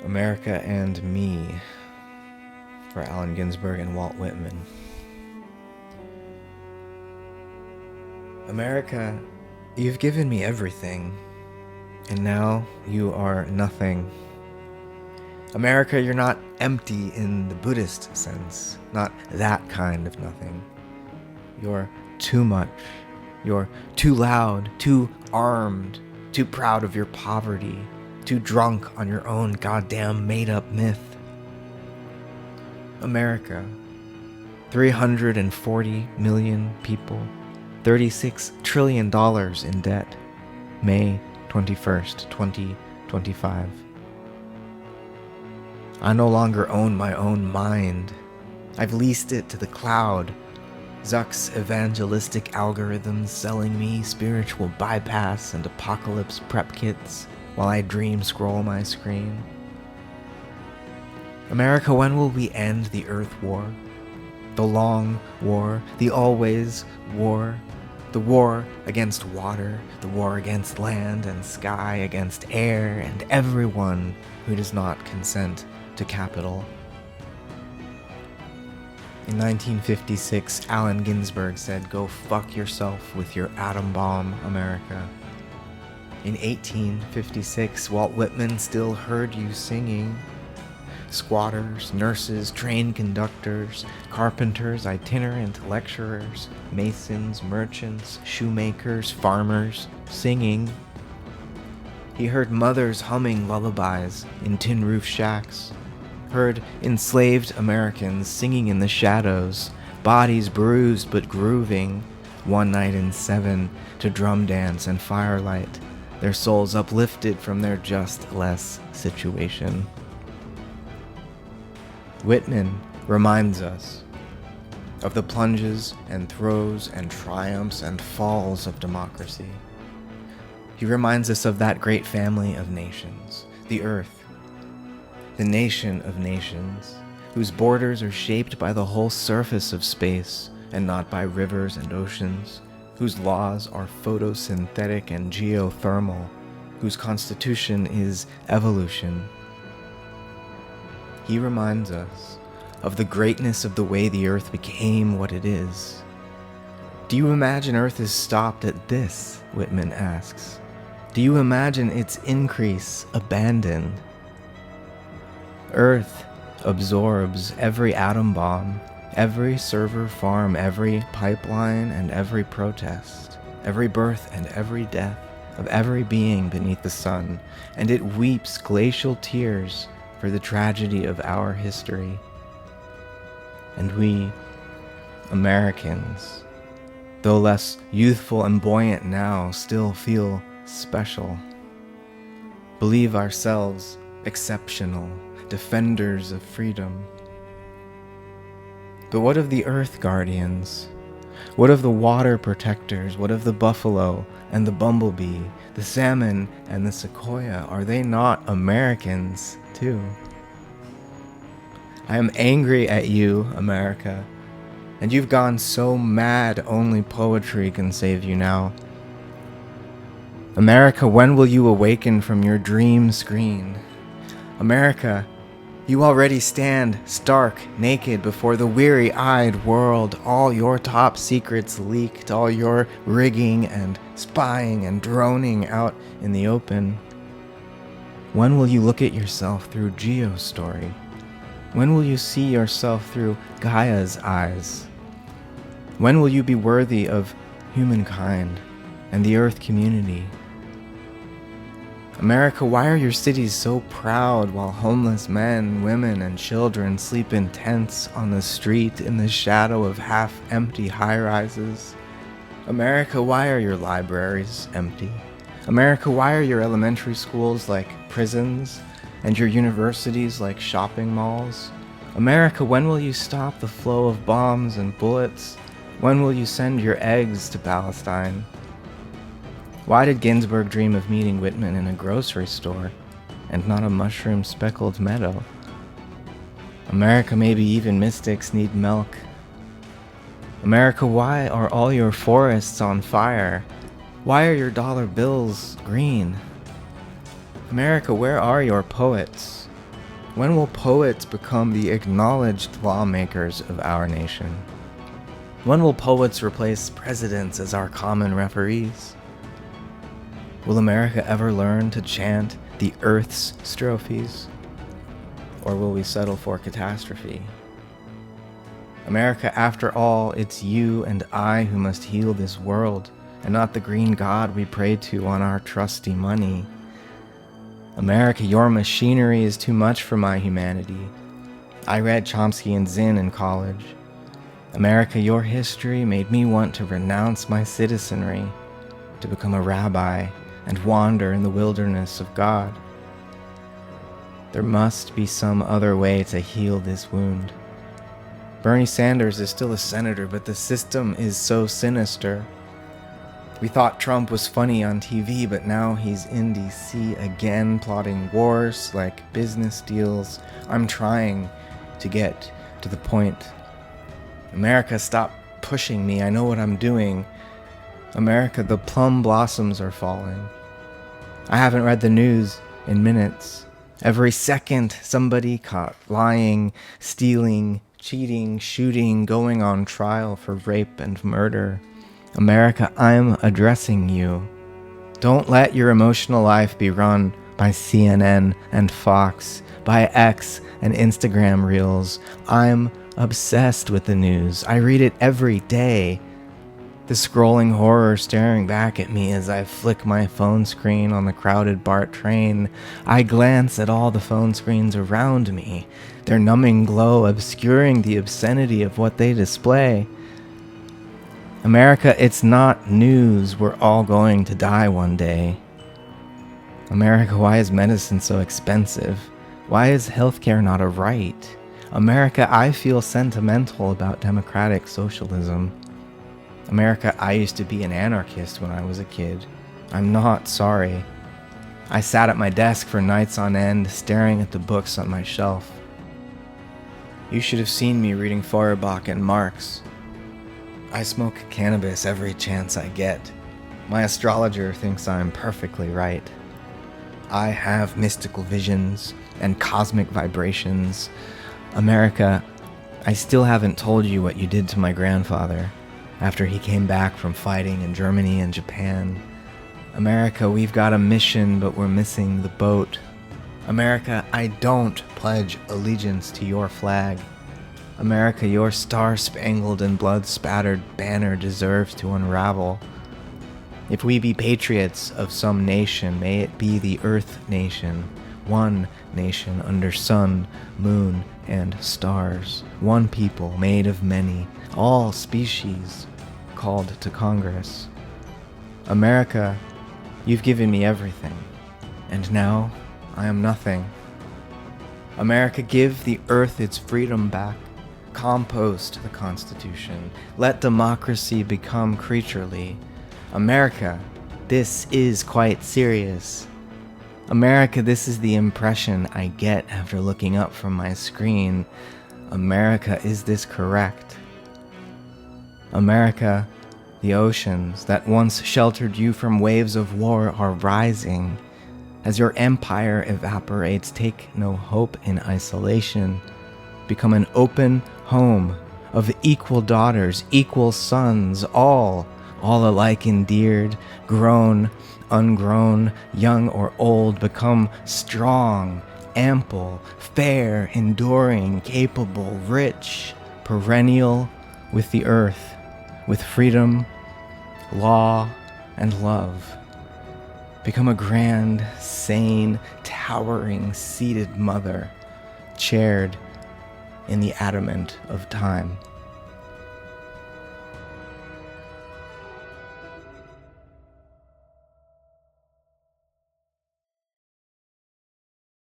America and Me, for Allen Ginsberg and Walt Whitman. America, you've given me everything, and now you are nothing. America, you're not empty in the Buddhist sense, not that kind of nothing. You're too much. You're too loud, too armed, too proud of your poverty, too drunk on your own goddamn made-up myth. America, 340 million people, $36 trillion in debt, May 21st, 2025. I no longer own my own mind. I've leased it to the cloud. Zuck's evangelistic algorithms selling me spiritual bypass and apocalypse prep kits while I dream scroll my screen. America, when will we end the Earth War? The long war, the always war, the war against water, the war against land and sky, against air and everyone who does not consent to capital. In 1956, Allen Ginsberg said, "Go fuck yourself with your atom bomb, America." In 1856, Walt Whitman still heard you singing. Squatters, nurses, train conductors, carpenters, itinerant lecturers, masons, merchants, shoemakers, farmers, singing. He heard mothers humming lullabies in tin roof shacks, heard enslaved Americans singing in the shadows, bodies bruised but grooving, one night in 7 to drum dance and firelight, their souls uplifted from their just less situation. Whitman reminds us of the plunges and throes and triumphs and falls of democracy. He reminds us of that great family of nations, the earth, the nation of nations, whose borders are shaped by the whole surface of space and not by rivers and oceans, whose laws are photosynthetic and geothermal, whose constitution is evolution. He reminds us of the greatness of the way the earth became what it is. Do you imagine Earth is stopped at this? Whitman asks. Do you imagine its increase abandoned? Earth absorbs every atom bomb, every server farm, every pipeline and every protest, every birth and every death of every being beneath the sun, and it weeps glacial tears for the tragedy of our history. And we, Americans, though less youthful and buoyant now, still feel special. Believe ourselves exceptional, defenders of freedom. But what of the earth guardians? What of the water protectors? What of the buffalo and the bumblebee, the salmon and the sequoia? Are they not Americans too? I am angry at you, America, and you've gone so mad only poetry can save you now. America, when will you awaken from your dream screen? America, you already stand stark naked before the weary-eyed world, all your top secrets leaked, all your rigging and spying and droning out in the open. When will you look at yourself through Geostory? When will you see yourself through Gaia's eyes? When will you be worthy of humankind and the Earth community? America, why are your cities so proud while homeless men, women, and children sleep in tents on the street in the shadow of half-empty high-rises? America, why are your libraries empty? America, why are your elementary schools like prisons and your universities like shopping malls? America, when will you stop the flow of bombs and bullets? When will you send your eggs to Palestine? Why did Ginsberg dream of meeting Whitman in a grocery store and not a mushroom-speckled meadow? America, maybe even mystics need milk. America, why are all your forests on fire? Why are your dollar bills green? America, where are your poets? When will poets become the acknowledged lawmakers of our nation? When will poets replace presidents as our common referees? Will America ever learn to chant the earth's strophes? Or will we settle for catastrophe? America, after all, it's you and I who must heal this world, and not the green god we pray to on our trusty money. America, your machinery is too much for my humanity. I read Chomsky and Zinn in college. America, your history made me want to renounce my citizenry, to become a rabbi and wander in the wilderness of God. There must be some other way to heal this wound. Bernie Sanders is still a senator, but the system is so sinister. We thought Trump was funny on TV, but now he's in DC again, plotting wars like business deals. I'm trying to get to the point. America, stop pushing me. I know what I'm doing. America, the plum blossoms are falling. I haven't read the news in minutes. Every second, somebody caught lying, stealing, cheating, shooting, going on trial for rape and murder. America, I'm addressing you. Don't let your emotional life be run by CNN and Fox, by X and Instagram Reels. I'm obsessed with the news. I read it every day. The scrolling horror staring back at me as I flick my phone screen on the crowded BART train. I glance at all the phone screens around me, their numbing glow obscuring the obscenity of what they display. America, it's not news. We're all going to die one day. America, why is medicine so expensive? Why is healthcare not a right? America, I feel sentimental about democratic socialism. America, I used to be an anarchist when I was a kid. I'm not sorry. I sat at my desk for nights on end, staring at the books on my shelf. You should have seen me reading Feuerbach and Marx. I smoke cannabis every chance I get. My astrologer thinks I'm perfectly right. I have mystical visions and cosmic vibrations. America, I still haven't told you what you did to my grandfather after he came back from fighting in Germany and Japan. America, we've got a mission, but we're missing the boat. America, I don't pledge allegiance to your flag. America, your star-spangled and blood-spattered banner deserves to unravel. If we be patriots of some nation, may it be the Earth Nation, one nation under sun, moon, and stars, one people made of many, all species called to Congress. America, you've given me everything, and now I am nothing. America, give the earth its freedom back. Compost the Constitution. Let democracy become creaturely. America, this is quite serious. America, this is the impression I get after looking up from my screen. America, is this correct? America, the oceans that once sheltered you from waves of war are rising. As your empire evaporates, take no hope in isolation. Become an open home of equal daughters, equal sons, all alike endeared, grown, ungrown, young or old, become strong, ample, fair, enduring, capable, rich, perennial with the earth, with freedom, law, and love. Become a grand, sane, towering, seated mother, chaired in the adamant of time.